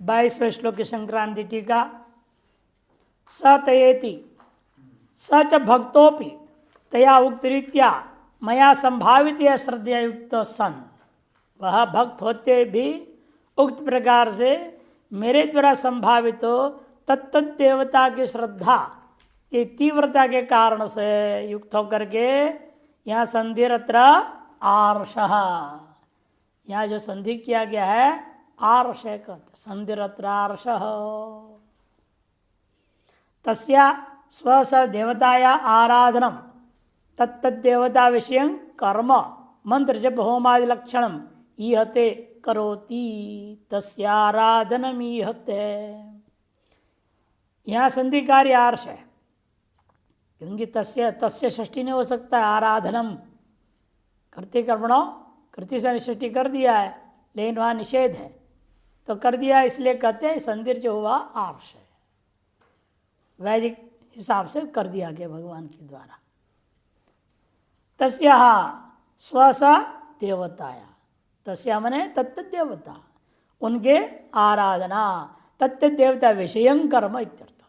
22वें श्लोक की संक्रांति टीका। स तयेति स च भक्तोपि तया उक्तरीत्या मया संभावित या श्रद्धया युक्त सन, वह भक्त होते भी उक्त प्रकार से मेरे द्वारा संभावित हो तत्त देवता की श्रद्धा की तीव्रता के कारण से युक्त होकर के यहाँ संधिरत्र आर्षः, यहाँ जो संधि किया गया है आर्ष संधिरत्र आर्षः। तस्या स्वस देवताया आराधनम तत्तदेवता विषय कर्म मंत्र जप होमादि लक्षणम ईहते करोति तस्याराधनम ईहते। यहाँ संधि कार्य आर्ष है, क्योंकि तस्य तस्य षष्ठी नहीं हो सकता है। आराधनम कर्ते कर्मणों कृति से षष्ठी कर दिया है, लेकिन वहाँ निषेध है तो कर दिया, इसलिए कहते हैं संधिर जो हुआ आर्ष है। वैदिक हिसाब से कर दिया गया भगवान के द्वारा। तस्या स्वसा देवताया, तस्या मने तत्त देवता, उनके आराधना तत्त देवता विषयं कर्म इत्यर्थ।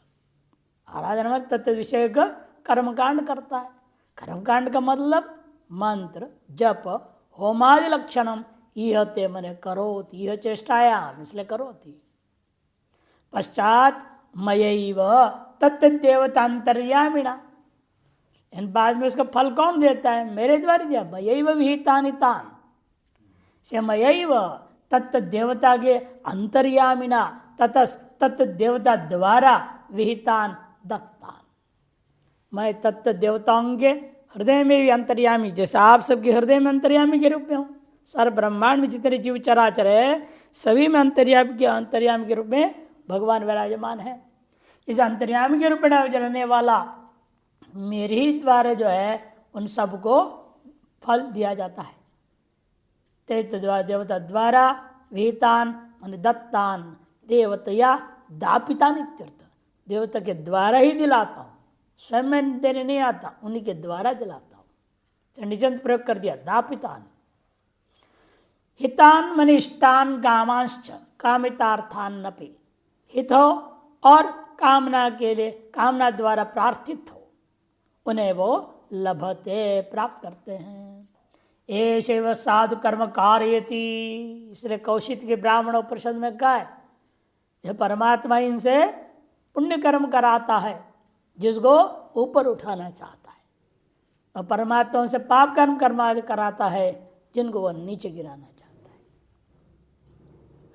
आराधना में तत्त विषय का कर्मकांड करता है। कर्मकांड का मतलब मंत्र जप होमादि लक्षणम ईहते मने करोति, यह चेष्टायाम इसलिए करोति। पश्चात मयैव तत्त देवतांतर्यामिणा, इन बाद में उसका फल कौन देता है? मेरे द्वारा दिया। मयैव विहितानि तान से मयैव तत्त देवता के अंतर्यामिना तत्त देवता द्वारा विहितान दत्तान। मैं तत्त देवताओं के हृदय में भी अंतर्यामी, जैसे आप सबके हृदय में अंतर्यामी के रूप में हूँ। सारे ब्रह्मांड में जितने जीव चराचर है सभी में अंतर्यामी के रूप में भगवान विराजमान है। इस अंतर्यामी के रूप में रहने वाला मेरे ही द्वारा जो है उन सबको फल दिया जाता है। तैत देवता द्वारा विहितान मान दत्तान देवतया दापितान इत्यर्थ। देवता के द्वारा ही दिलाता हूँ, स्वयं में देने नहीं आता, उन्हीं के द्वारा दिलाता हूँ। निजंत प्रयोग कर दिया दापितान। हितान मन इष्टान कामांश्च कामितार्थान नपि, हित हो और कामना के लिए कामना द्वारा प्रार्थित हो उन्हें वो लभते प्राप्त करते हैं। एषैव साधु कर्म कारयति, इसलिए कौशिक के ब्राह्मण उपनिषद में कहा है यह परमात्मा इनसे पुण्य कर्म कराता है जिसको ऊपर उठाना चाहता है, और परमात्मा उनसे पाप कर्म कराता है जिनको वह नीचे गिराना चाहता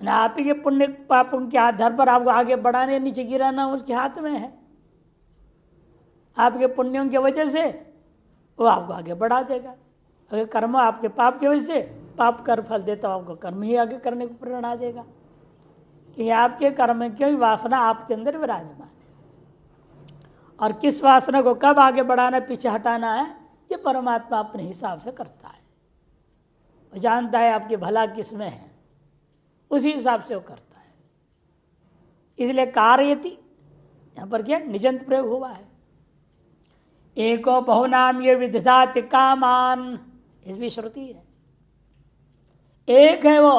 है। आप ही के पुण्य पापों के आधार पर आपको आगे बढ़ाने नीचे गिराना उसके हाथ में है। आपके पुण्यों की वजह से वो आपको आगे बढ़ा देगा। अगर कर्म आपके पाप की वजह से पाप कर फल देता हो, आपको कर्म ही आगे करने को प्रेरणा देगा, कि आपके कर्म की वासना आपके अंदर विराजमान है। और किस वासना को कब आगे बढ़ाना पीछे हटाना है ये परमात्मा अपने हिसाब से करता है। वो जानता है आपकी भला किस में है, उसी हिसाब से वो करता है। इसलिए कारयति यहाँ पर क्या निजंत प्रयोग हुआ है। एको बहुनाम ये विदधाति कामान, इस भी श्रुति है। एक है वो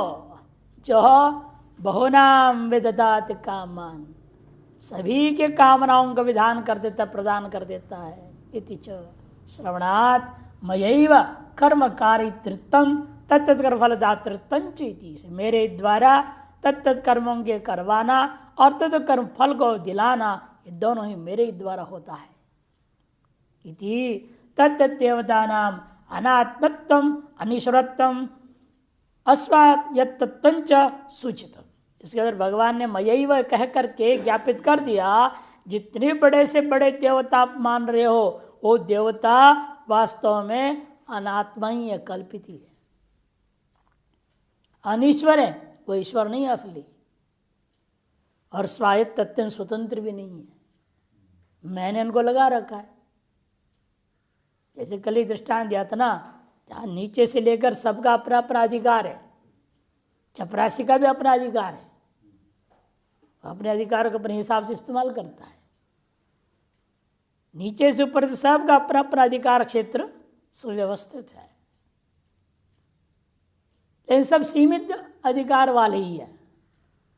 जो बहुनाम विदधाति कामान, सभी के कामनाओं का विधान कर देता, प्रदान कर देता है। इति च श्रवणात् मयैव कर्म कारितृत्वं तत्त कर्म फलदातृत्वं च इति, मेरे द्वारा तत्त कर्मों के करवाना और तत्त कर्म फल को दिलाना, ये दोनों ही मेरे द्वारा होता है। इति तत्त देवतानाम अनात्मत्वम अनीश्वरत्वम अस्वायत्तत्वं च सूचितम्। इसके अंदर भगवान ने मयैव कह करके ज्ञापित कर दिया, जितने बड़े से बड़े देवता आप मान रहे हो वो देवता वास्तव में अनात्मा ही है, कल्पित ही है, अनीश्वर है, वो ईश्वर नहीं असली, और स्वायत्त तत्व स्वतंत्र भी नहीं है। मैंने उनको लगा रखा है। जैसे कल ही दृष्टांत दिया था ना, जहाँ नीचे से लेकर सबका अपना अपना अधिकार है, चपरासी का भी अपना अधिकार है, अपने अधिकार को अपने हिसाब से इस्तेमाल करता है। नीचे से ऊपर से सबका अपना अपना अधिकार क्षेत्र सुव्यवस्थित है, लेकिन सब सीमित अधिकार वाले ही है।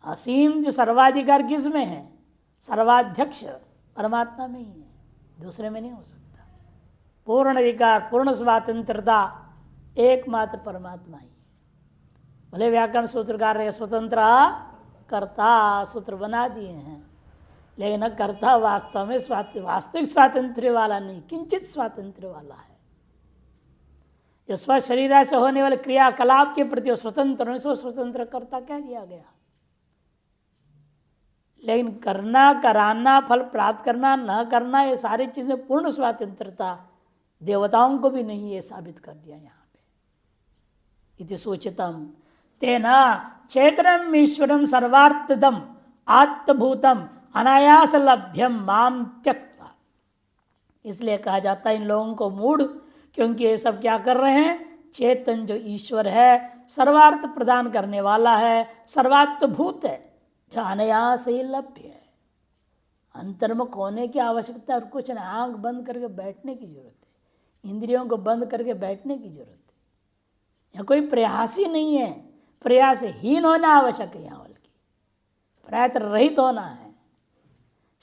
असीम जो सर्वाधिकार किस में है? सर्वाध्यक्ष परमात्मा में ही है, दूसरे में नहीं हो सकता। पूर्ण अधिकार, पूर्ण स्वतंत्रता एकमात्र परमात्मा ही। भले व्याकरण सूत्रकार ने स्वतंत्र कर्ता सूत्र बना दिए हैं, लेकिन कर्ता वास्तव में वास्तविक स्वातंत्र्य वाला नहीं, किंचित स्वातंत्र्य वाला है। जो स्व शरीर से होने वाले क्रियाकलाप के प्रति स्वतंत्र, स्वतंत्र कर्ता कह दिया गया। लेकिन करना, कराना, फल प्राप्त करना, न करना, ये सारी चीजें पूर्ण स्वतंत्रता देवताओं को भी नहीं, ये साबित कर दिया यहाँ पे। इति सूचितम तेना चैतन्यम ईश्वरम सर्वार्थदम आत्मभूतम अनायास लभ्यम माम त्यक्त्वा। इसलिए कहा जाता है इन लोगों को मूढ़, क्योंकि ये सब क्या कर रहे हैं? चेतन जो ईश्वर है, सर्वार्थ प्रदान करने वाला है, सर्वात्मभूत है, जो अनायास ही लभ्य है। अंतर्मुख होने की आवश्यकता और कुछ नहीं। आंख बंद करके बैठने की जरूरत है, इंद्रियों को बंद करके बैठने की जरूरत है। यहाँ कोई प्रयास ही नहीं है, प्रयासहीन होना आवश्यक है। यहाँ बल्कि प्रयत्न रहित होना है।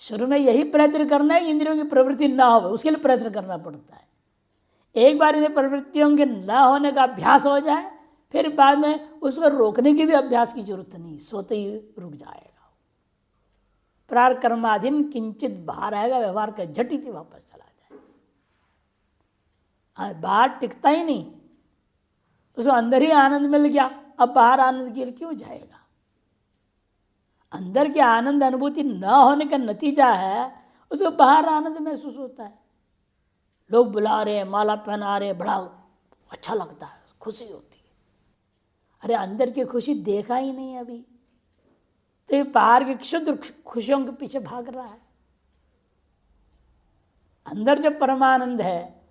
शुरू में यही प्रयत्न करना है, इंद्रियों की प्रवृत्ति ना हो, उसके लिए प्रयत्न करना पड़ता है। एक बार इसे प्रवृत्तियों के न होने का अभ्यास हो जाए, फिर बाद में उसको रोकने की भी अभ्यास की जरूरत नहीं, सोते ही रुक जाएगा। प्रार कर्माधीन किंचित बाहर आएगा, व्यवहार का झटिति वापस चला जाए। बाहर टिकता ही नहीं, उसको अंदर ही आनंद मिल गया, अब बाहर आनंद के लिए क्यों जाएगा? अंदर के आनंद अनुभूति न होने का नतीजा है उसको बाहर आनंद महसूस होता है। लोग बुला रहे हैं, माला पहना रहे हैं, बड़ा अच्छा लगता है, खुशी होती है। अरे अंदर की खुशी देखा ही नहीं अभी, तो ये बाहर की क्षुद्र खुशियों के पीछे भाग रहा है। अंदर जो परमानंद है,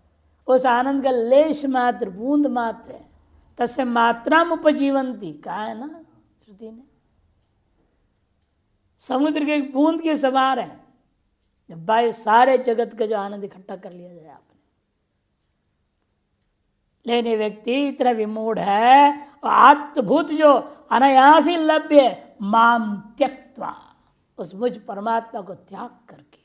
उस आनंद का लेश मात्र, बूंद मात्र है। तस्य मात्राम उपजीवंती, कहा है ना श्रुति ने। समुद्र के एक बूंद के समान है। जब भाई सारे जगत का जो आनंद इकट्ठा कर लिया जाए आपने, लेने व्यक्ति इतना विमूढ़ है और आत्मभूत जो अनायासी लभ्य माम त्यक्त्वा, उस मुझ परमात्मा को त्याग करके,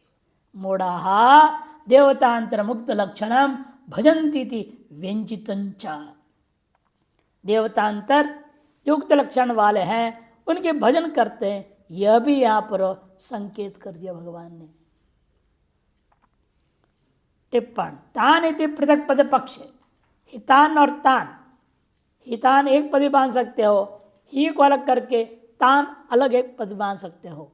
मूढ़ा देवतांतर मुक्त लक्षणम भजन्ति व्यंजितंच। देवतांतर युक्त लक्षण वाले हैं उनके भजन करते हैं, यह भी यहां पर संकेत कर दिया भगवान ने। टिप्पण तान इति पृथक पद पक्ष, हितान और तान। हितान एक पद बांध सकते हो, ही को अलग करके तान अलग एक पद बांध सकते हो।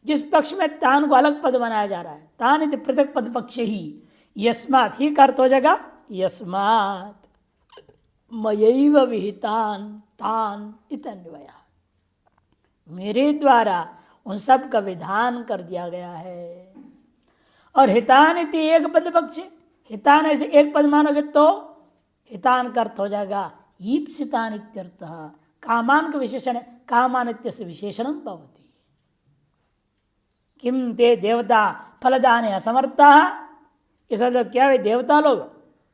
जिस पक्ष में तान को अलग पद बनाया जा रहा है, तान इति पृथक पद पक्ष ही, यस्मात् ही का अर्थ हो जाएगा यस्मात् मयैव विहितान तान इतन्वया, मेरे द्वारा उन सब का विधान कर दिया गया है। और हितान इति एक पद पक्ष, हितान ऐसे एक पद मानोगे तो हितान का अर्थ हो जाएगा ईप्सितान इत्यर्थः, कामान का विशेषण है, कामानित्य से विशेषणम भवति। किम ते देवता फलदाने असमर्था, इसका जो क्या है, देवता लोग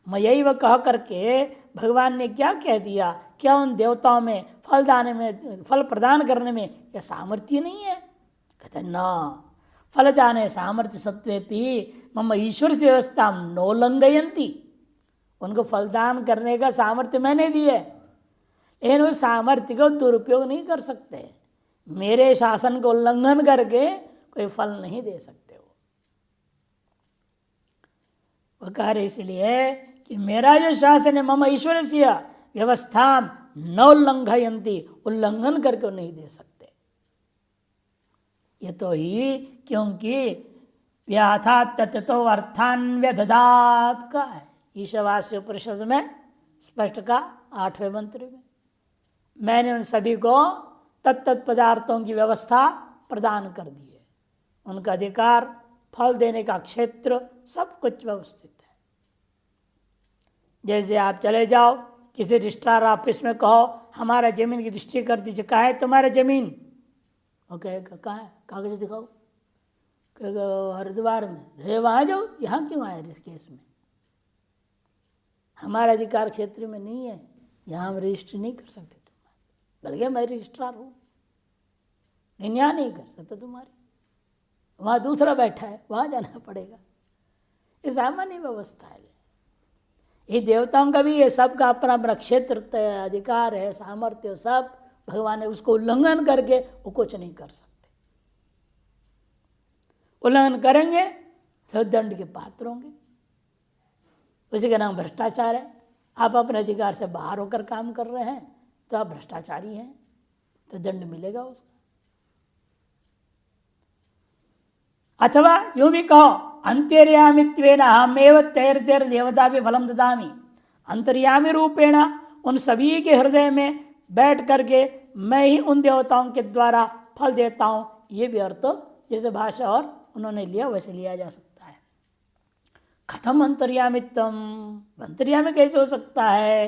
मयैव कह करके भगवान ने क्या कह दिया, क्या उन देवताओं में फलदाने में, फल प्रदान करने में क्या सामर्थ्य नहीं है? कहते न, फलदाने सामर्थ्य सत्वेपि मम ईश्वर से व्यवस्था नोल्लंघयन्ति, उनको फलदान करने का सामर्थ्य मैंने दिए, लेकिन उस सामर्थ्य को दुरुपयोग नहीं कर सकते। मेरे शासन को उल्लंघन करके कोई फल नहीं दे सकते। वो कह रहे इसलिए कि मेरा जो शासन है, मम ईश्वर से व्यवस्था न उल्लंघयन्ति, उल्लंघन करके नहीं दे सकते। ये तो ही क्योंकि व्याथा तत्तो अर्थान व्यदधात का है, ईशावास्य उपनिषद में स्पष्ट का 8वें मंत्र में, मैंने उन सभी को तत्त पदार्थों की व्यवस्था प्रदान कर दी है, उनका अधिकार, फल देने का क्षेत्र, सब कुछ व्यवस्थित है। जैसे आप चले जाओ किसी रजिस्ट्रार ऑफिस में, कहो हमारा जमीन की रजिस्ट्री कर दीजिए, कहाँ है तुम्हारा जमीन? वो कहेगा कहाँ है, कागज दिखाओ, कहेगा हरिद्वार में। रे वहाँ जाओ, यहाँ क्यों आए इस केस में? हमारे अधिकार क्षेत्र में नहीं है, यहाँ हम रजिस्ट्री नहीं कर सकते तुम्हारे, बल्कि मैं रजिस्ट्रार हूँ। लेकिन यहाँ नहीं कर सकता तुम्हारी, वहाँ दूसरा बैठा है, वहाँ जाना पड़ेगा। ये सामान्य व्यवस्था है। ये देवताओं का भी ये सबका अपना अपना क्षेत्र अधिकार है, सामर्थ्य सब भगवान ने उसको उल्लंघन करके वो कुछ नहीं कर सकते। उल्लंघन करेंगे तो दंड के पात्र होंगे। उसी का नाम भ्रष्टाचार है। आप अपने अधिकार से बाहर होकर काम कर रहे हैं तो आप भ्रष्टाचारी हैं, तो दंड मिलेगा उसका। अथवा यूं भी कहो अंतर्यामित्वेन अहमेव तैर देवता भी फलम ददामि, अंतर्यामी रूपेण उन सभी के हृदय में बैठ करके मैं ही उन देवताओं के द्वारा फल देता हूं। ये भी अर्थ जैसे भाषा और उन्होंने लिया वैसे लिया जा सकता है। कथम अंतर्यामित्वम, अंतर्यामी कैसे हो सकता है?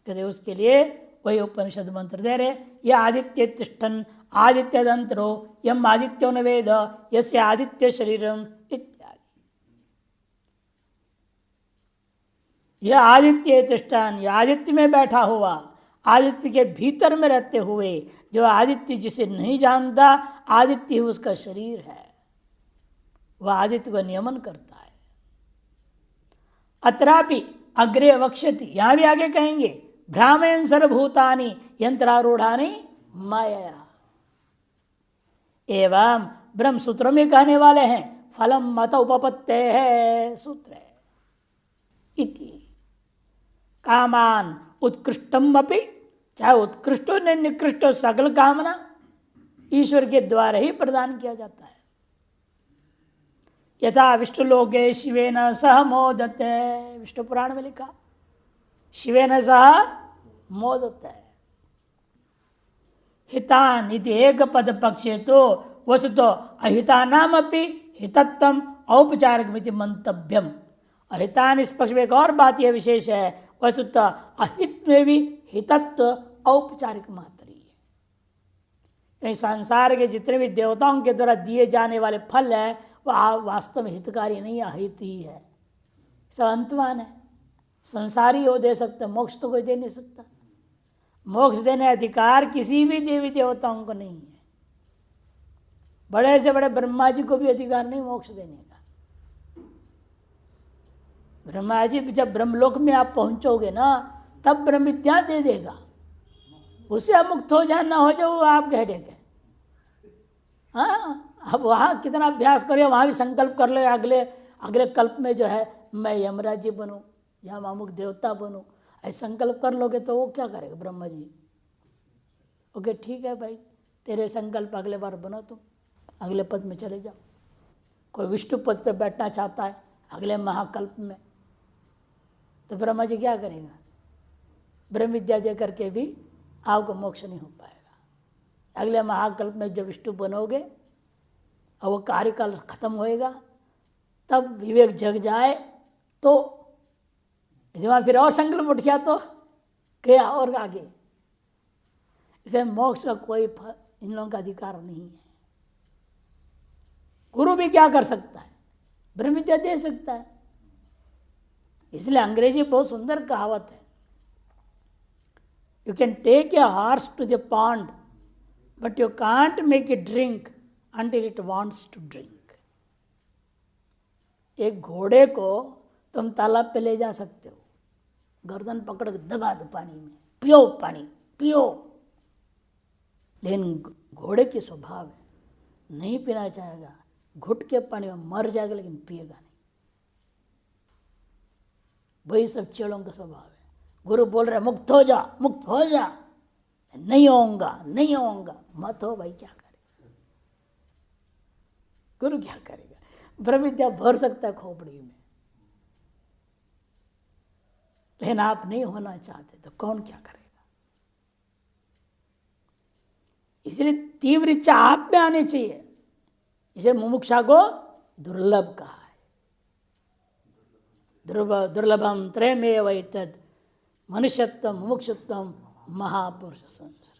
कहते उसके लिए वही उपनिषद मंत्र दे रहे, यह आदित्य तिष्ठन आदित्यदंतरो यम आदित्यो न वेद यस्य आदित्य शरीरम इत्यादि। यह आदित्य तिष्ठन, यह आदित्य में बैठा हुआ, आदित्य के भीतर में रहते हुए, जो आदित्य जिसे नहीं जानता, आदित्य उसका शरीर है, वह आदित्य को नियमन करता है। अत्रापि अग्रे वक्ष्यति, यहां भी आगे कहेंगे, भ्रामयन सर्वभूतानि यंत्रारूढ़ानि माया। एवं ब्रह्म सूत्र में कहने वाले हैं फलम मत उपपत्ते है सूत्र है इति कामान उत्कृष्टम अपि, चाहे उत्कृष्ट हो निकृष्ट हो, सकल कामना ईश्वर के द्वारा ही प्रदान किया जाता है। यथा विष्णुलोके शिवेन सह मोदते, विष्णु पुराण में लिखा शिवेन सह मोदते। हितान इति एक पद पक्षे तो वस्तुतो अहितानाम अपि हितत्वम औपचारिक मिति मंतव्यम। और हितान इस पक्ष में एक और बात यह विशेष है, वस्तुतः अहित में भी हितत्व औपचारिक मात्र ही है। संसार के जितने भी देवताओं के द्वारा दिए जाने वाले फल है वह वास्तव में हितकारी नहीं, अहित ही है, सब अंतमान है। संसारी हो दे सकता, मोक्ष तो कोई दे नहीं सकता। मोक्ष देने अधिकार किसी भी देवी देवताओं को नहीं है। बड़े से बड़े ब्रह्मा जी को भी अधिकार नहीं मोक्ष देने का। ब्रह्मा जी जब ब्रह्मलोक में आप पहुंचोगे ना, तब ब्रह्म विद्या दे देगा। उससे आप मुक्त हो जाए ना हो जाए वो आपके हेडेक है। हाँ, अब वहाँ कितना अभ्यास करो, वहाँ भी संकल्प कर लो अगले अगले कल्प में जो है मैं यमराज जी बनूँ या अमुक देवता बनूँ, ऐसे संकल्प कर लोगे तो वो क्या करेगा ब्रह्मा जी? ओके ठीक है भाई, तेरे संकल्प अगले बार बनो, तुम अगले पद में चले जाओ। कोई विष्णु पद पे बैठना चाहता है अगले महाकल्प में, तो ब्रह्मा जी क्या करेगा? ब्रह्म विद्या दे करके भी आपको मोक्ष नहीं हो पाएगा। अगले महाकल्प में जब विष्णु बनोगे और वो कार्यकाल खत्म होएगा, तब विवेक जग जाए तो वहाँ फिर और संकल्प उठ गया तो क्या और आगे। इसे मोक्ष का कोई इन लोगों का अधिकार नहीं है। गुरु भी क्या कर सकता है? ब्रह्म विद्या दे सकता है। इसलिए अंग्रेजी बहुत सुंदर कहावत है, you can take a horse to the pond but you can't make it drink until it wants to drink. एक घोड़े को तुम तालाब पे ले जा सकते हो, गर्दन पकड़ के दबा दो पानी में, पियो पानी पियो, लेकिन घोड़े की स्वभाव है नहीं पीना चाहेगा, घुट के पानी में मर जाएगा लेकिन पिएगा नहीं। वही सब चेलों का स्वभाव है। गुरु बोल रहे मुक्त हो जा, मुक्त हो जा, नहीं होऊंगा नहीं होऊंगा, मत हो भाई, क्या करेगा गुरु? क्या करेगा? ब्रह्म विद्या भर सकता है खोपड़ी में, लेकिन आप नहीं होना चाहते तो कौन क्या करेगा? इसलिए तीव्र इच्छा आप में आनी चाहिए। इसे मुमुक्षा को दुर्लभ कहा है। दुर्लभम त्रयमेव एतद् मनुष्यत्वम मुमुक्षुत्वम महापुरुष संश्रय।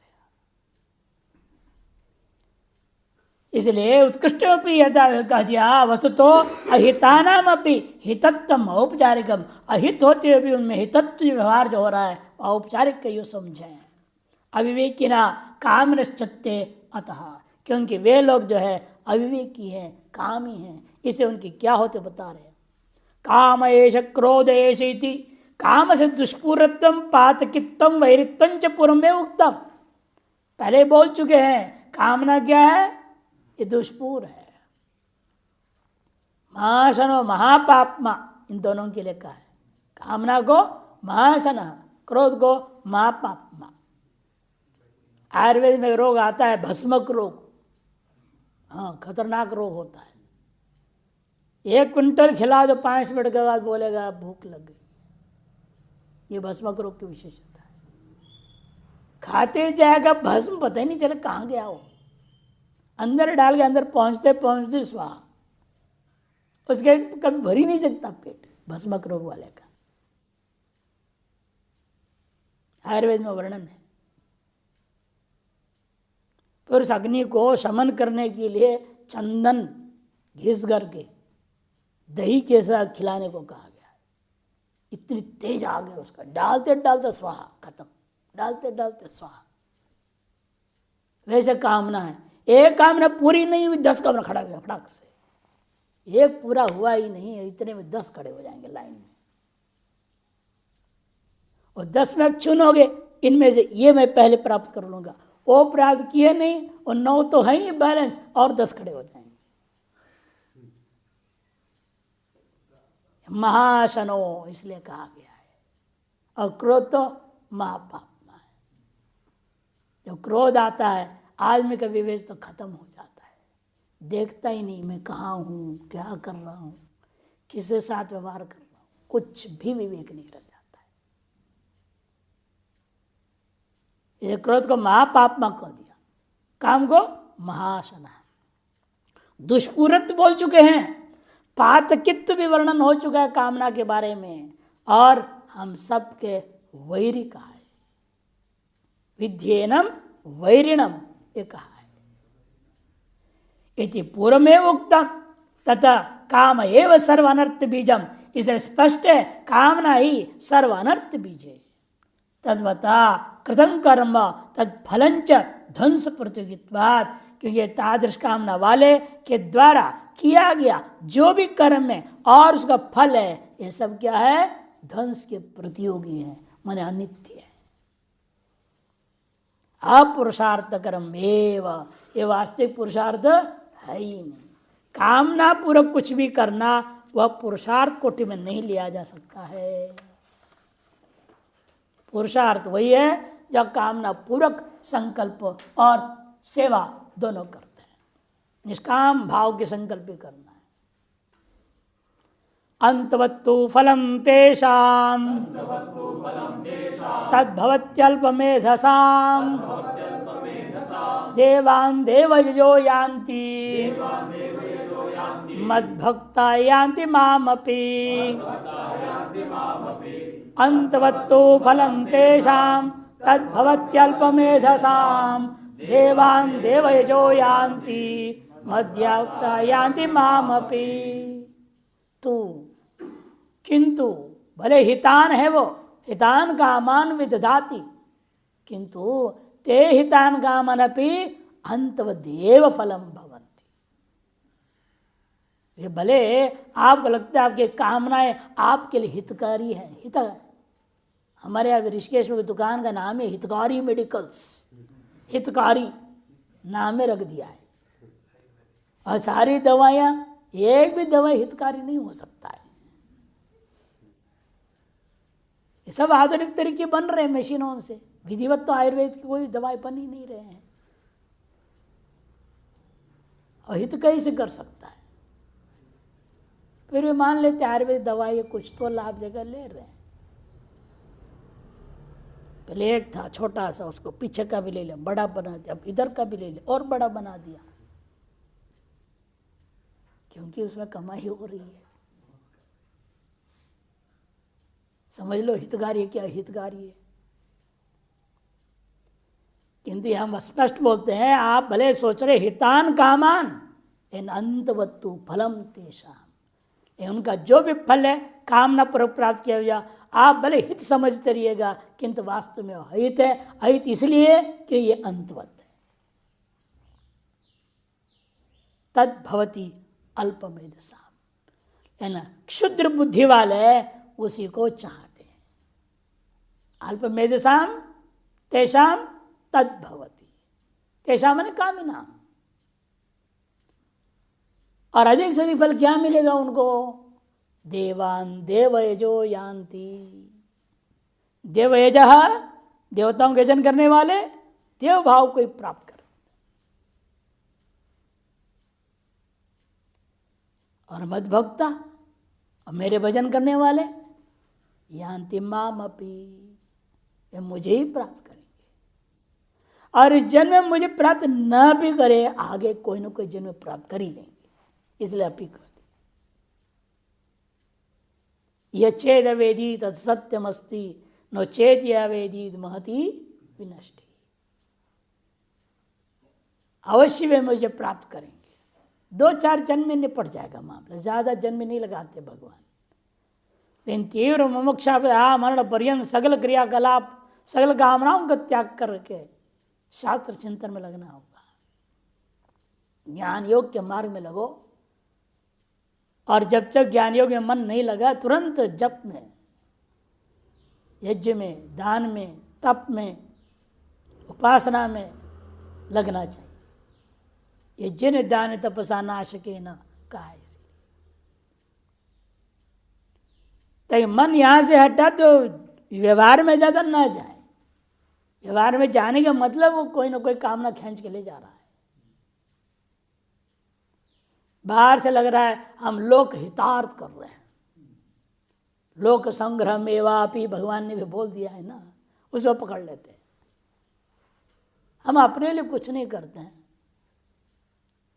इसलिए उत्कृष्टोपि यथा कह दिया वस्तुतो अहितानाम अपि हितत्वम औपचारिकम, अहित होते हुए भी उनमें हितत्व व्यवहार जो हो रहा है औपचारिक का यू समझें। अविवेकिना कामनश्चत्ते अतः, क्योंकि वे लोग जो है अविवेकी हैं, कामी हैं, इसे उनकी क्या होते बता रहे हैं। काम एष क्रोध एष इति काम से दुष्पूरत्व पातकित्व वैरित्व च पूर्व में उक्तम। पहले बोल चुके हैं कामना क्या है, ये दुष्पूर है। महाशनो महापापमा, इन दोनों के लिए कहा है। कामना को महाशना, क्रोध को महापापमा। आयुर्वेद में रोग आता है भस्मक रोग, हाँ खतरनाक रोग होता है। 1 क्विंटल खिला दो 5 मिनट के बाद बोलेगा भूख लग गई। ये भस्मक रोग की विशेषता है। खाते जाएगा भस्म, पता ही नहीं चले कहाँ गया हो, अंदर डाल के अंदर पहुंचते पहुंचते स्वाहा, उसके कभी भर ही नहीं सकता पेट भस्मक रोग वाले का। आयुर्वेद में वर्णन है। फिर उस अग्नि को शमन करने के लिए चंदन घिस करके दही के साथ खिलाने को कहा गया। इतनी तेज आ गया उसका, डालते डालते स्वाहा खत्म, डालते डालते स्वाहा। वैसे कामना है, एक कामना पूरी नहीं हुई 10 कामना खड़ा हो गया फटाक से। एक पूरा हुआ ही नहीं है, इतने में 10 खड़े हो जाएंगे लाइन में, और 10 में अब चुनोगे इनमें से ये मैं पहले प्राप्त कर लूंगा, वो प्राप्त किए नहीं, और 9 तो है ही बैलेंस, और 10 खड़े हो जाएंगे। महाशनो इसलिए कहा गया है। और क्रोध तो महापापमा है। जब क्रोध आता है आदमी का विवेक तो खत्म हो जाता है, देखता ही नहीं मैं कहाँ हूँ, क्या कर रहा हूँ, किसके साथ व्यवहार कर रहा हूँ, कुछ भी विवेक नहीं रह जाता है। ये क्रोध को महापापमा कह दिया, काम को महाशना। दुष्पूरत्व बोल चुके हैं, पातकित्व भी वर्णन हो चुका है कामना के बारे में, और हम सबके वैरी कहा है। विध्येनम वैरिणम ये कहा है। इति पूर्व में उक्तम तथा काम एव सर्व अनर्थ बीजम, इसे स्पष्ट है कामना ही सर्व अनर्थ बीज है। तद्वता कृतं कर्म तत्फलंच ध्वंस प्रतियोगित्वात्, क्योंकि तादृश कामना वाले के द्वारा किया गया जो भी कर्म है और उसका फल है, ये सब क्या है, ध्वंस के प्रतियोगी है, माने अनित्य है, अपुरुषार्थ कर्म एव, ये वास्तविक पुरुषार्थ है ही नहीं। कामना पूर्वक कुछ भी करना वह पुरुषार्थ कोटि में नहीं लिया जा सकता है। पुरुषार्थ वही है जब कामना पूर्वक संकल्प और सेवा दोनों करते हैं, निष्काम भाव के संकल्प भी करना है। अंतवत्तु फलम तेषाम तद्भवत्यल्पमेधसाम देवान् देवयजो यान्ति मद्भक्ता यान्ति मामपि। अंतवत्तु फलं तेषां तद्भवत्यल्पमेधसां देवान् देवयजो यान्ति मद्भक्ता यान्ति मामपि। तू किंतु भले हितान है वो, हितान कामान विदधाति, किंतु ते हितान कामान अपि अंतवदेव फलम भवन्ति। ये भले आपको लगता है आपकी कामनाएं आपके लिए हितकारी है, हित है। हमारे यहाँ ऋषिकेश में दुकान का नाम है हितकारी मेडिकल्स, हितकारी नाम में रख दिया है। और सारी दवाइयाँ, एक भी दवाई हितकारी नहीं हो सकता है। ये सब आधुनिक तरीके बन रहे हैं मशीनों से, विधिवत तो आयुर्वेद की कोई दवाई बन ही नहीं रहे हैं। और हित कैसे कर सकता है? फिर भी मान लेते आयुर्वेद दवाई कुछ तो लाभ देकर ले रहे हैं। पहले एक था छोटा सा, उसको पीछे का भी ले लिया, बड़ा बना दिया, अब इधर का भी ले लिया और बड़ा बना दिया, क्योंकि उसमें कमाई हो रही है। समझ लो हितकारी क्या हितकारी है। किंतु हम स्पष्ट बोलते हैं, आप भले सोच रहे हितान कामान इन अंतवत्तु फलम तेषाम, उनका जो भी फल है कामना पर प्राप्त किया हुआ, आप भले हित समझते रहिएगा, किंतु वास्तव में अहित है। अहित इसलिए कि ये अंतवत है, तद भवति अल्पमेधसाम, है ना। क्षुद्र बुद्धि वाले उसी को चाहते हैं। अल्पमेधसाम तेषाम तद भवति, तेषाम माने कामिनाम। और अधिक से अधिक फल क्या मिलेगा उनको? देवान देवयजो यान्ति, देवयजः देवताओं के यजन करने वाले देव भाव को प्राप्त कर। और मद्भक्ता, और मेरे भजन करने वाले यान्ति माम अपि, ये मुझे ही प्राप्त करेंगे। और इस जन्म में मुझे प्राप्त न भी करे, आगे कोई ना कोई जन्म प्राप्त कर ही लेंगे, इसलिए अपि कर दी। यह चेद वेदी तत् सत्यमस्ति, नो चेत या वेदी महति विनष्टि। अवश्य वे मुझे प्राप्त करेंगे। 2-4 जन्म में निपट जाएगा मामला, ज्यादा जन्म नहीं लगाते भगवान। लेकिन तीव्र मुमुक्षा मरण पर्यंत सकल क्रियाकलाप सकल कामनाओं का त्याग करके शास्त्र चिंतन में लगना होगा। ज्ञान योग के मार्ग में लगो, और जब जब ज्ञान योग में मन नहीं लगा, तुरंत जप में, यज्ञ में, दान में, तप में, उपासना में लगना चाहिए। यज्ञ ने दान तपसा नाशके न कहा, इसलिए तो मन यहां से हटा तो व्यवहार में ज्यादा ना जाए। व्यवहार में जाने का मतलब वो कोई ना कोई कामना खींच के ले जा रहा है। बाहर से लग रहा है हम लोक हितार्थ कर रहे हैं, लोक संग्रह मेवापि भगवान ने भी बोल दिया है ना, उसको पकड़ लेते हैं। हम अपने लिए कुछ नहीं करते हैं,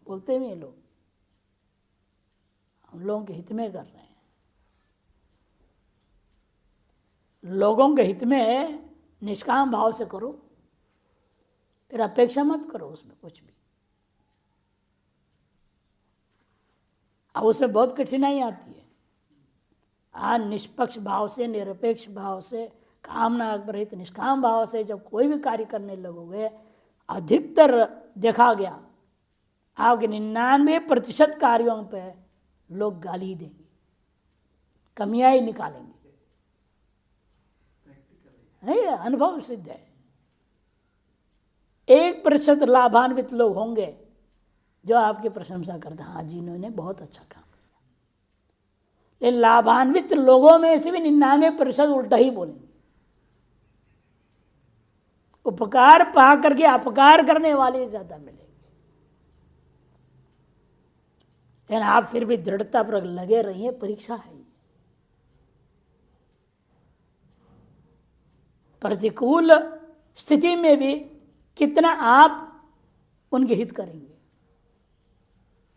बोलते भी लोग हम लोगों के हित में कर रहे हैं। लोगों के हित में निष्काम भाव से करो, फिर अपेक्षा मत करो उसमें कुछ भी। अब उसमें बहुत कठिनाई आती है। निष्पक्ष भाव से, निरपेक्ष भाव से, कामना रहित निष्काम भाव से जब कोई भी कार्य करने लगोगे, अधिकतर देखा गया आपके 99% कार्यों पे लोग गाली देंगे, कमियां ही निकालेंगे। है, अनुभव सिद्ध है। 1% लाभान्वित लोग होंगे जो आपकी प्रशंसा करते हैं, हाँ जी इन्होंने बहुत अच्छा काम किया। लेकिन लाभान्वित लोगों में से भी 99% उल्टा ही बोलेंगे। उपकार पा करके अपकार करने वाले ज्यादा मिलेंगे। लेकिन आप फिर भी दृढ़ता पर लगे रहिए, परीक्षा है। प्रतिकूल स्थिति में भी कितना आप उनके हित करेंगे।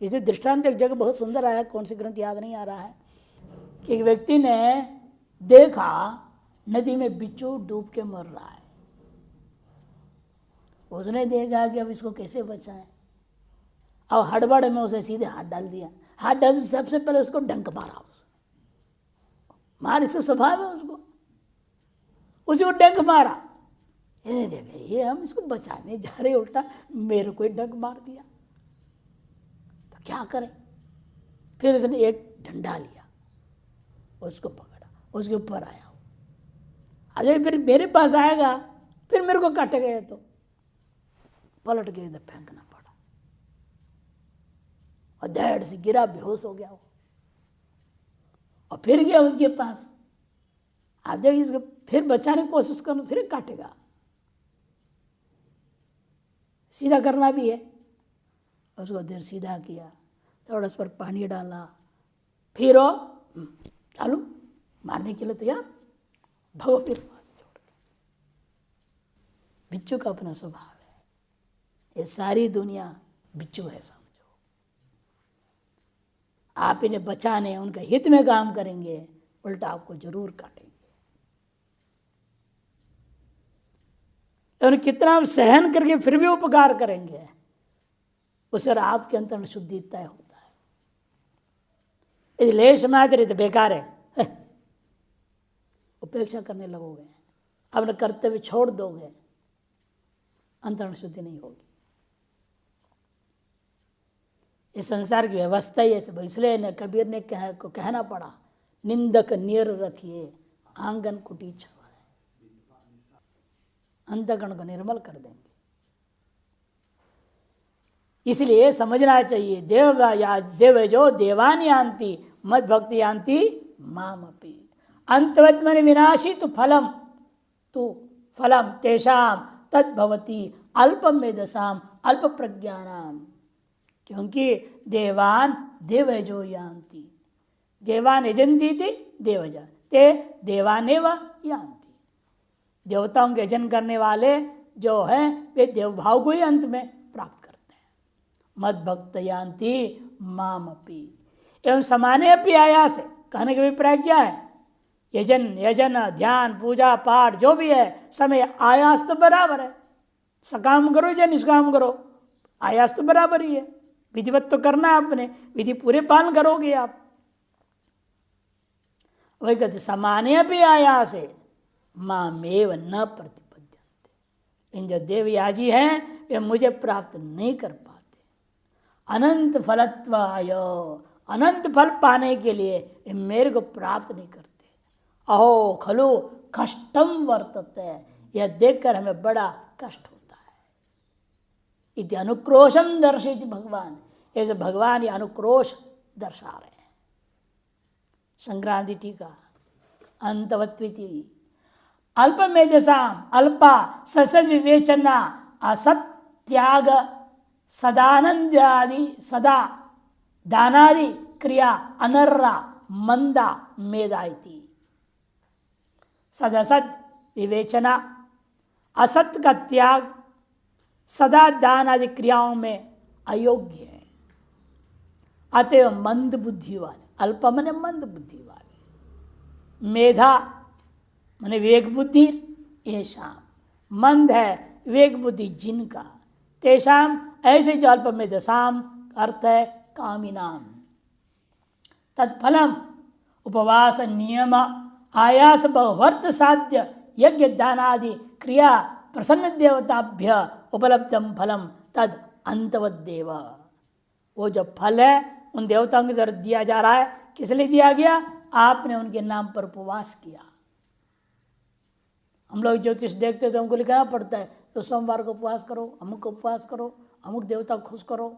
इसे दृष्टांत एक जगह बहुत सुंदर आया, कौन सी ग्रंथ याद नहीं आ रहा है, कि एक व्यक्ति ने देखा नदी में बिच्छू डूब के मर रहा है। उसने देखा कि अब इसको कैसे बचाएं, अब हड़बड़ में उसे सीधे हाथ डाल दिया। हाथ डाल से सबसे पहले उसको डंक मारा, मार इसको स्वभाव है उसको, उसी को डंक मारा। ये देखे ये हम इसको बचाने जा रहे, उल्टा मेरे को डंक मार दिया, तो क्या करें। फिर उसने एक डंडा लिया, उसको पकड़ा, उसके ऊपर आया। अरे फिर मेरे पास आएगा, फिर मेरे को काट गए तो पलट के इधर फेंकना पड़ा, और धैर्य से गिरा, बेहोश हो गया वो। और फिर गया उसके पास, आप देखिए इसको फिर बचाने की कोशिश करो, फिर काटेगा। सीधा करना भी है, उसको देर सीधा किया, थोड़ा उस पर पानी डाला, फिर चालू मारने के लिए तैयार, भगो फिर वहां से छोड़ के। बिच्छू का अपना स्वभाव है, ये सारी दुनिया बिच्छू है समझो। आप इन्हें बचाने, उनके हित में काम करेंगे, उल्टा आपको जरूर काटेंगे। और कितना आप सहन करके फिर भी उपकार करेंगे, उससे आपके अंतर में शुद्धि तय होता है। यदि लेश मात्र तो बेकार है, उपेक्षा करने लगोगे, अपने कर्तव्य छोड़ दोगे, अंतरण शुद्धि नहीं होगी। ये संसार की व्यवस्था ही ऐसे, इसलिए न कबीर ने कहना पड़ा, निंदक नियर रखिए आंगन कुटी छवा, अंतःकरण को निर्मल कर देंगे। इसलिए समझना चाहिए, देव जो देवानी यान्ति मद भक्ति यान्ति मामपि। अंतवत् मन विनाशी तो फलम तेषाम तद्भवति अल्पम मेधसाम अल्प प्रज्ञानाम। क्योंकि देवान देवजो यान्ति, देवान यजन्ति थे देवजा ते देवानेव यान्ति। देवताओं के यजन करने वाले जो है वे देवभाव को ही अंत में प्राप्त करते हैं। मद भक्त यान्ति मामपि। एवं समाने अपि आयास है, कहने का अभिप्राय क्या है? यजन ध्यान पूजा पाठ जो भी है समय आयास तो बराबर है। सकाम करो या निष्काम करो, आयास तो बराबर ही है। विधिवत तो करना है आपने, विधि पूरे पालन करोगे आप। वही कहते समाने भी आयास है मामेव न प्रतिपद्यन्ते। इन जो देवयाजी हैं वे मुझे प्राप्त नहीं कर पाते। अनंत फलत्वाय, अनंत फल पाने के लिए वे मेरे को प्राप्त नहीं करते। अहो खलु कष्टम वर्तते, यह देखकर हमें बड़ा कष्ट होता है। इति अनुक्रोशम दर्शयति भगवान, ऐसे भगवान ये अनुक्रोश दर्शा रहे हैं। संक्रांति टीका अंतवत्विति अल्पमेधसाम अल्पा ससद विवेचना असत त्याग सदानंदादि सदा दानादि क्रिया अनर्रा मंदा मेधा इति। सदसत विवेचना असत का त्याग सदा दान आदि क्रियाओं में अयोग्य है। अतएव मंद बुद्धि वाले, अल्प मने मंद बुद्धि वाले, मेधा मने विवेक बुद्धि, येषाम मंद है विवेक बुद्धि जिनका, तेषाम ऐसे जो अल्प मेधसाम अर्थ है कामिनाम। तत्फलम उपवास नियम आयास बहुवर्त साध्य यज्ञ दानादि क्रिया प्रसन्न देवताभ्य उपलब्धम फलम तद अंतवदेव। वो जो फल है उन देवताओं की तरफ दिया जा रहा है। किस लिए दिया गया? आपने उनके नाम पर उपवास किया। हम लोग ज्योतिष देखते तो हमको लिखाना पड़ता है तो सोमवार को उपवास करो, अमुक उपवास करो, अमुक देवता खुश करो।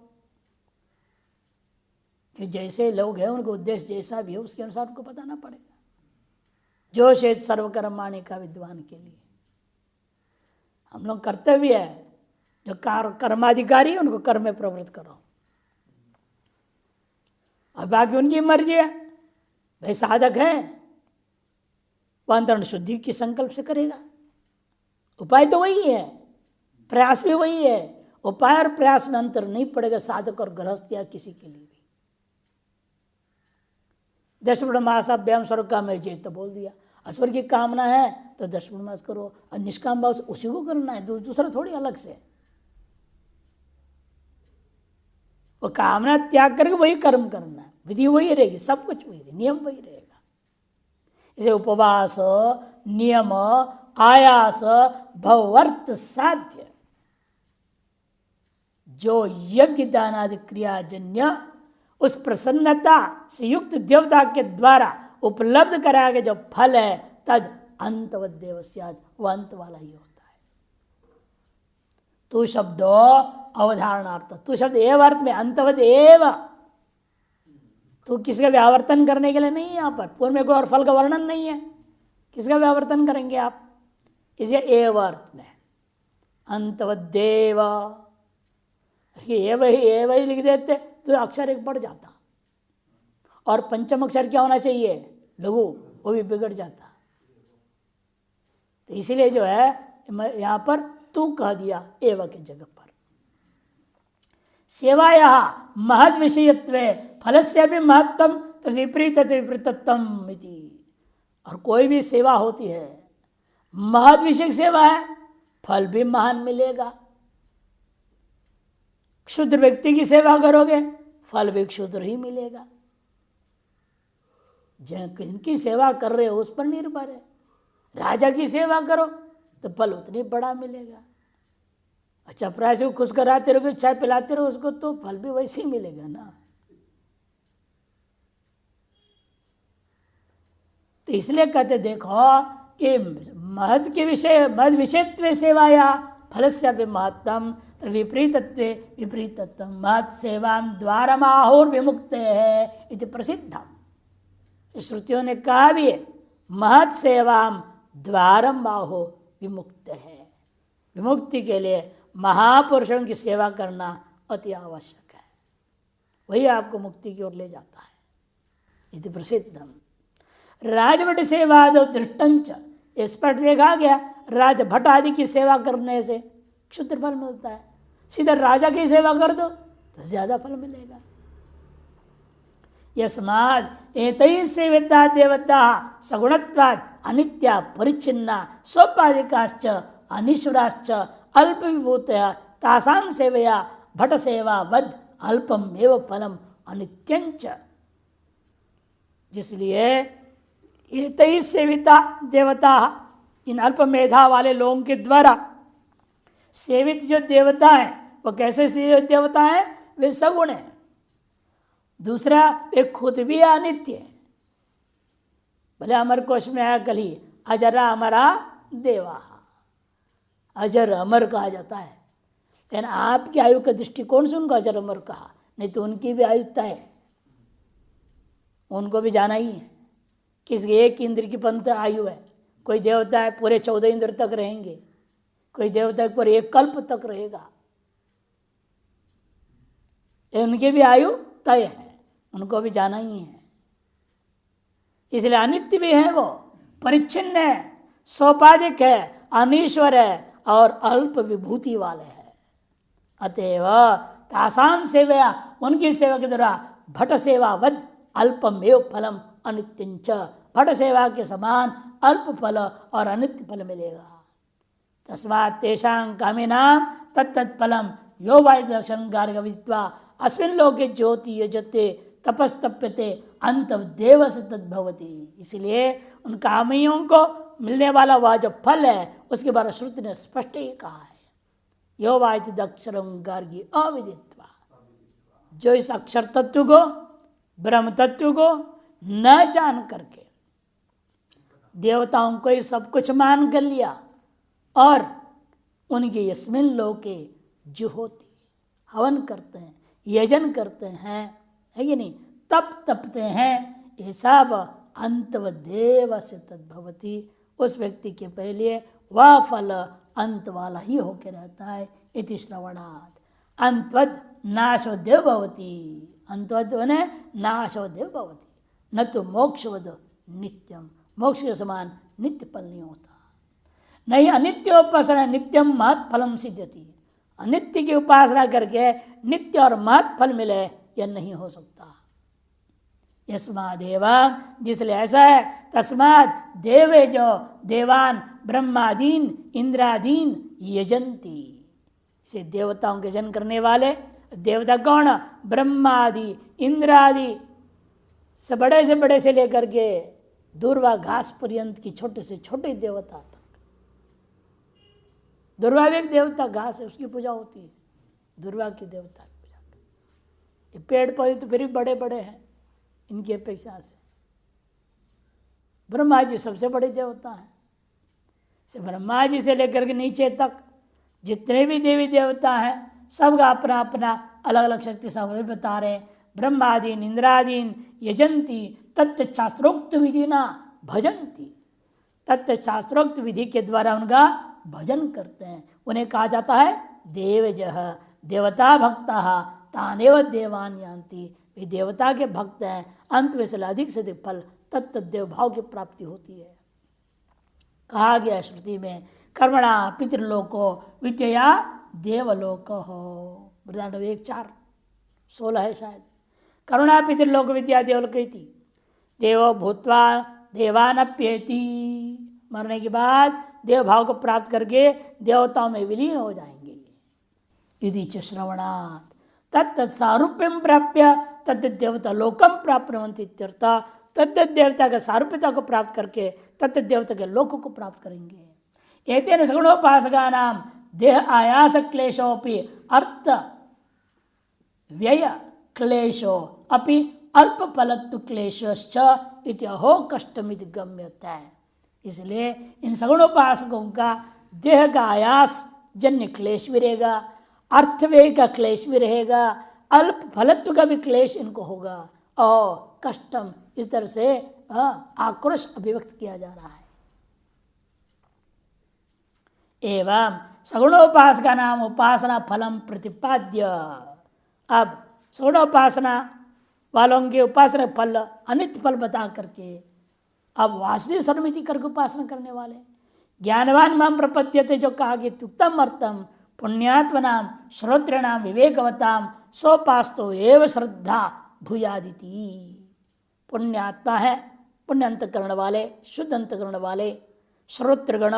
कि जैसे लोग हैं उनका उद्देश्य जैसा भी है उसके अनुसार उनको बताना पड़ेगा। जो शेष सर्वकर्माणि का विद्वान के लिए हम लोग कर्तव्य है, जो कर्माधिकारी है उनको कर्म में प्रवृत्त करो। और बाकी उनकी मर्जी है। भाई साधक है वह अंतरण शुद्धि की संकल्प से करेगा। उपाय तो वही है, प्रयास भी वही है। उपाय और प्रयास में अंतर नहीं पड़ेगा साधक और गृहस्थ या किसी के लिए भी। 10 मासाभ्याम स्वर्ग काम है तो बोल दिया। स्वर्ग की कामना है तो 10 मास करो, और निष्काम भाव से उसी को करना है, दूसरा थोड़ी अलग से। वो कामना त्याग करके वही कर्म करना है, विधि वही रहेगी, सब कुछ वही रहेगा, नियम वही रहेगा। इसे उपवास नियम आयास भवर्त साध्य जो यज्ञ दानादि क्रियाजन्य उस प्रसन्नता से युक्त देवता के द्वारा उपलब्ध कराया गया जो फल है तद अंतवदेव स्यात्, वह अंत वाला ही होता है। तू शब्द अवधारणार्थ, तू शब्द एव अर्थ में अंतवद एव। तो किसका व्यावर्तन करने के लिए नहीं है। यहाँ पर पूर्व में कोई और फल का वर्णन नहीं है, किसका व्यावर्तन करेंगे आप? इसे एव अर्थ में अंतवदेव एव ही लिख देते तो अक्षर एक बढ़ जाता, और पंचम अक्षर क्या होना चाहिए? लघु, वो भी बिगड़ जाता। तो इसीलिए जो है यहाँ पर तू कह दिया एव के जगह पर। सेवाया महद विषयत्व फलस्य भी महत्तम तो विपरीत विपरीतत्म इति। और कोई भी सेवा होती है महद विषय सेवा है, फल भी महान मिलेगा। क्षुद्र व्यक्ति की सेवा करोगे फल भी क्षुद्र ही मिलेगा। जिनकी सेवा कर रहे हो उस पर निर्भर है। राजा की सेवा करो तो फल उतनी बड़ा मिलेगा, अच्छा प्राय को खुश कराते रहोगे, चाय पिलाते रहो उसको, तो फल भी वैसे ही मिलेगा ना। तो इसलिए कहते देखो कि महत् के विषय महद विषयत्व सेवाया फलस्य भी महत्तम विपरीतत्व विपरीतत्व महत् सेवा द्वारमाहुर विमुक्त है इति प्रसिद्धम। श्रुतियों ने कहा भी है महत् सेवा द्वारम आहो विमुक्त है। विमुक्ति के लिए महापुरुषों की सेवा करना अति आवश्यक है, वही आपको मुक्ति की ओर ले जाता है। इति प्रसिद्धम। राजभट सेवा दृष्टंच, स्पष्ट देखा गया राजभट आदि की सेवा करने से क्षुद्र फल मिलता है। सीधा राजा की सेवा कर दो तो ज्यादा फल मिलेगा। यस्माद् एतैः सेविता देवता सगुणत्वात् अनित्या परिच्छिन्ना सोपाधिकाश्च अनीश्वराश्च अल्प विभूतया तासां सेवया भट सेवा वद अल्पम एव फलम अनित्यंच। जिसलिए एतैः सेविता देवता, इन अल्प मेधा वाले लोगों के द्वारा सेवित जो देवता है वो कैसे सेवित देवता है? वे सगुण है। दूसरा वे खुद भी अनित्य है। भले अमर कोश में आया कल ही अजरा अमरा देवा, अजर अमर कहा जाता है, लेकिन आपकी आयु का दृष्टिकोण से उनको अजर अमर कहा, नहीं तो उनकी भी आयु तय है, उनको भी जाना ही है। किसी एक इंद्र की पंत आयु है, कोई देवता है पूरे 14 इंद्र तक रहेंगे, कोई देवता है पूरे 1 कल्प तक रहेगा, उनकी भी आयु तय है, उनको भी जाना ही है। इसलिए अनित्य भी है, वो परिच्छिन्न है, सोपाधिक है, अनीश्वर है और अल्प विभूति वाले हैं। अतएव तासाम सेवया, उनकी सेवा के द्वारा भट सेवा वद अल्पमेव फलम अनित्यंच, भट सेवा के समान अल्प फल और अनित्य फल मिलेगा। तस्मात् तेषां कामिनां तत्तत्फलम यो वायुदक्षण गार्ग विद्वा अस्मिन् लोके ज्योति यजते तपस्तप्यते अंत देव से तद्भवती। इसलिए उन कामियों को मिलने वाला वह जो फल है उसके बारे में श्रुति ने स्पष्ट ही कहा है, यो वायति अक्षरम गार्गी अविदित्वा। जो इस अक्षर तत्व को, ब्रह्म तत्व को न जान करके देवताओं को ही सब कुछ मान कर लिया और उनके यस्मिन लोके जुहोति, हवन करते हैं, यजन करते हैं, है कि नहीं, तप तपते हैं, ये सब अंतव देव से तद्भवती, उस व्यक्ति के पहले वह फल अंत वाला ही होकर रहता है। इति श्रवणात् अंतवद नाशोदेव भवती, अंतवद ने नाशोदेव भवती, न तो मोक्षवद नित्यम, मोक्ष के समान नित्य फल नहीं होता। नहीं अनित्योपासना नित्यम महत् फलम सिद्ध्यति, अनित्य की उपासना करके नित्य और महत् फल मिले यह नहीं हो सकता। यस्मादेव, जिसलिए ऐसा है, तस्माद देवे जो देवान ब्रह्मादीन इंद्रादीन यजंती, से देवताओं के जन करने वाले देवता कौन? ब्रह्मादि इंद्रादि से बड़े से लेकर के दुर्वा घास पर्यंत की छोटे से छोटे देवता तक। दुर्वा भी एक देवता, घास है उसकी पूजा होती है, दुर्वा की देवता की पूजा। ये पेड़ पौधे तो फिर भी बड़े बड़े हैं इनकी अपेक्षा से। ब्रह्मा जी सबसे बड़े देवता हैं, से ब्रह्मा जी से लेकर के नीचे तक जितने भी देवी देवता हैं सबका अपना अपना अलग अलग शक्ति सब बता रहे हैं। ब्रह्मादीन इंद्रादीन यजंती तत्व शास्त्रोक्त विधि ना भजंती, तत्व शास्त्रोक्त विधि के द्वारा उनका भजन करते हैं। उन्हें कहा जाता है देवजः, देवता भक्ता तानेव देवान यान्ति, वे देवता के भक्त हैं, अंत में से अधिक फल तत्त देव भाव की प्राप्ति होती है। कहा गया श्रुति में कर्मणा पितृलोको विद्या देवलोक हो, वृदारण्यक 1:4-16 है शायद। करुणा पितृलोक विद्या देवलोक थी, देवो भूत्वा देवानप्येति, मरने के बाद देव भाव को प्राप्त करके देवताओं में विलीन हो जाएंगे। यदि च श्रवणात् तत्त सारूप्यम प्राप्य तद् देवता लोकम प्राप्नुवन्ति इत्यर्थ, तद् देवता का सारूप्यता को प्राप्त करके तद् देवता के लोक को प्राप्त करेंगे। एतेन सगुणोपासकानां देह आयास क्लेशोपि अर्थ व्यय क्लेशो अपि अल्प फलत्व क्लेशश्च इति अहो कष्टमिति गम्यता है। इसलिए इन सगुणोपासकों का देह का आयास जन्य क्लेश भी रहेगा, अर्थव्यय का क्लेश भी रहेगा, अल्प फलत्व का भी क्लेश इनको होगा और कष्टम इस तरह से आक्रोश अभिव्यक्त किया जा रहा है। एवं सगुणोपासका नाम उपासना फलम प्रतिपाद्य। अब सगुणोपासना वालों के उपासना फल अनित्य फल बता करके अब वासुदेव सर्वमिति करके उपासना करने वाले ज्ञानवान माम प्रपद्यते जो कहा कि उत्तम अर्थम पुण्यात्मनाम श्रोत्रिणाम विवेकवताम सोपास्तो एव श्रद्धा भूयादिति। पुण्यात्मा है, पुण्य अंतकरण वाले, शुद्ध अंतकरण वाले, श्रोत्रगण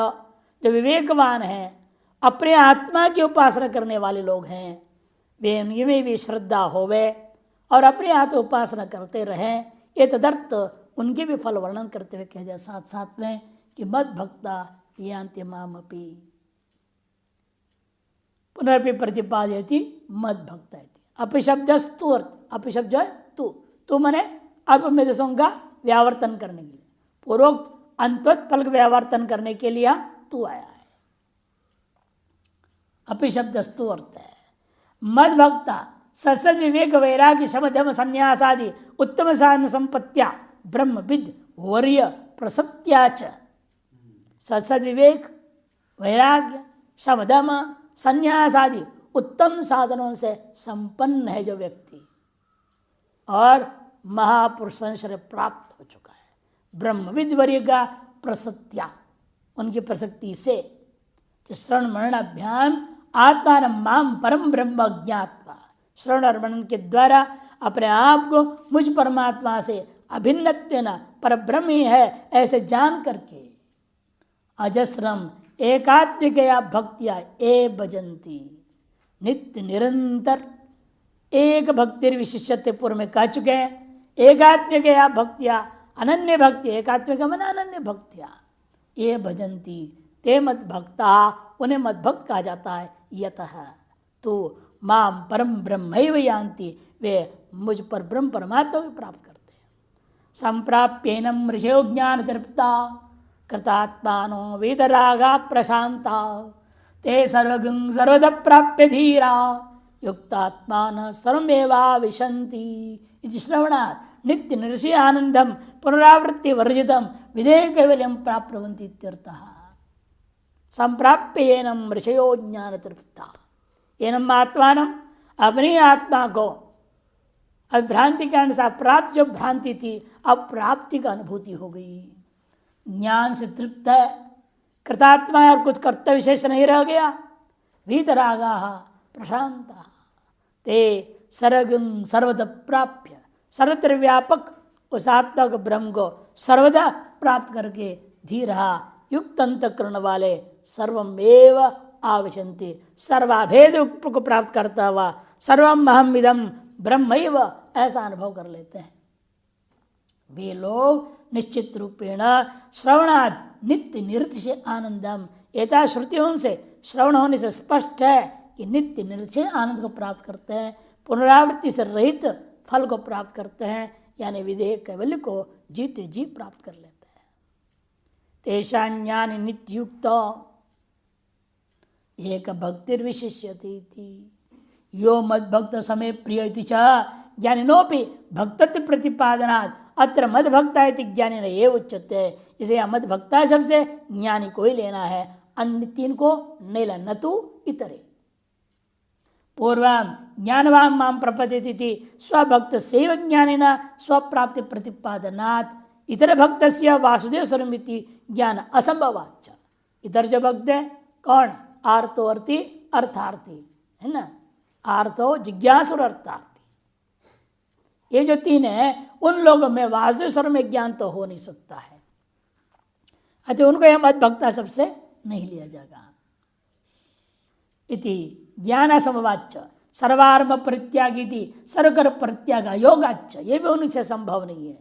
जो विवेकवान है, अपने आत्मा की उपासना करने वाले लोग हैं, वे उनमें भी श्रद्धा होवे और अपने आत्मा उपासना करते रहें। ये तदर्थ उनके भी फल वर्णन करते हुए कह जाए साथ साथ में कि मद भक्ता यान्ति मामपि पुनरपि प्रतिपादयति मद भक्ता। अपशब्दस्तु अर्थ, अपशब्द जो है तू मने अल्पमेधसों का व्यावर्तन करने के लिए, पूर्वोक्त अंतवत फल का व्यावर्तन करने के लिए तू आया है। अपशब्दस्तु अर्थ है मद भक्ता सत्सद विवेक वैराग्य शम धर्म संन्यास आदि उत्तम साधन संपत्तिया ब्रह्मविद वर्य प्रसत्याच। सत्सद विवेक वैराग्य शम धर्म संन्यास आदि उत्तम साधनों से संपन्न है जो व्यक्ति और महापुरुष संश्रय प्राप्त हो चुका है, ब्रह्मविद वर्य का प्रसत्या उनकी प्रसक्ति से जो श्रवण मनन अभ्याम आत्मा माम परम ब्रह्म ज्ञात्वा, श्रवण और मनन के द्वारा अपने आप को मुझ परमात्मा से अभिन्नत्वेन पर ब्रह्म ही है ऐसे जान करके अजस्रम एकात्मिकया भक्तिया ए भजंती, नित्य निरंतर एक भक्ति विशिष्यते पूर्व में कह चुके हैं। एकात्मिकया भक्तिया अनन्य भक्ति, एकात्मिक मन अनन्य भक्तिया ये भजंती ते मद भक्ता, उन्हें मद भक्त कहा जाता है। यतः तो माम परम ब्रह्मैव यान्ति, वे मुझ पर ब्रह्म परमात्मा को प्राप्त करते हैं। संप्राप्येनम ऋषयो ज्ञान तृप्ता कृतात्मानो वीतरागा प्रशांता ते सर्वगं सर्वद प्राप्य धीरा युक्तात्मान सर्वमेवा विशन्ति। इति श्रवणात् नित्य निरस्य आनंदम पुनरावृत्ति वर्जितम विधेय कैवल्यम प्राप्नुवन्ति इत्यर्थः। संप्राप्य एनम ऋषयो ज्ञान तृप्ता, एनम आत्मानम अपनी आत्मा को अभ्रांति के अनुसार प्राप्त जो भ्रांति थी अब प्राप्ति का अनुभूति हो गई, ज्ञान से तृप्त है, कृतात्मा है और कुछ कर्तव्य विशेष नहीं रह गया। वीतरागा प्रशांता ते सर्वगं सर्वदा प्राप्य, सर्वत्र व्यापक उस आत्मा को ब्रह्म को सर्वदा प्राप्त करके धीरा युक्त अंतःकरण वाले सर्वमेव आविशन्ति, सर्वाभेद को प्राप्त करता हुआ सर्वम अहम इदम ब्रह्मैव ऐसा अनुभव कर लेते हैं। वे लोग निश्चित रूपेण श्रवणाद नित्य निरतिशय आनंदम, एता श्रुतियों से श्रवण होने से स्पष्ट है कि नित्य निरतिशय आनंद को प्राप्त करते हैं, पुनरावृत्ति से रहित फल को प्राप्त करते हैं, यानी विधेय कैवल्य को जीते जी प्राप्त कर लेते हैं। तेषां ज्ञान नित्युक्त एक भक्तिर्विशिष्यति थी यो मद्भक्त समय प्रिय इति च ज्ञानिनोपि भक्तत्व प्रतिपादनात् अत्र मद्भक्ता इति ज्ञानिन एव उच्यते। इसे मद्भक्ता शब्द से ज्ञानी को ही लेना है, अन्य तीन को नहीं लेना, न तो इतरे। पूर्वम ज्ञानवान माम प्रपद्यते इति स्वभक्त सेव ज्ञानिना स्वप्राप्ति प्रतिपादनात् इतर भक्तस्य वासुदेव सर्वमिति ज्ञान असंभवाच्च। इधर जो भक्त है कौन? आर्तो अर्थी अर्थार्थी है ना, आर्तो जिज्ञासु और अर्थार्थी, ये जो तीन है उन लोगों में वासुदेव सर्व में ज्ञान तो हो नहीं सकता है, अतः उनको यह मत भक्ता सबसे नहीं लिया जाएगा। इति ज्ञान असमवाच्च सर्वार्म परित्यागी थी सर्वकर परित्याग योगाच्च, ये भी उनसे संभव नहीं है।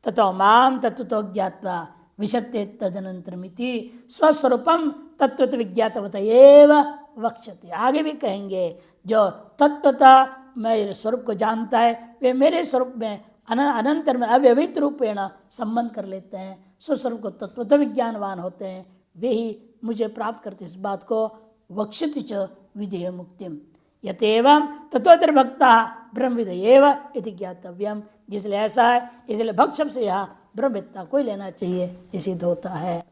ततो माम तत्व ज्ञात्वा विशत्ते तदनंतरमिति स्वस्वरूपम तत्व विज्ञातवत एव वक्षति। आगे भी कहेंगे जो तत्वता मेरे स्वरूप को जानता है वे मेरे स्वरूप में अनंतर में अव्यवहित रूपेण संबंध कर लेते हैं, स्वस्वरूप को तत्वतः विज्ञानवान होते हैं, वे ही मुझे प्राप्त करते। इस बात को वक्षति च विधेय मुक्तिम यतेवं तत्वतर भक्ता ब्रह्मविद एव इति ज्ञातव्यम। जिसलिए ऐसा है, इसलिए भक्त शब्द से यहाँ ब्रह्मविद्ता को ही लेना चाहिए, ये सिद्ध होता है।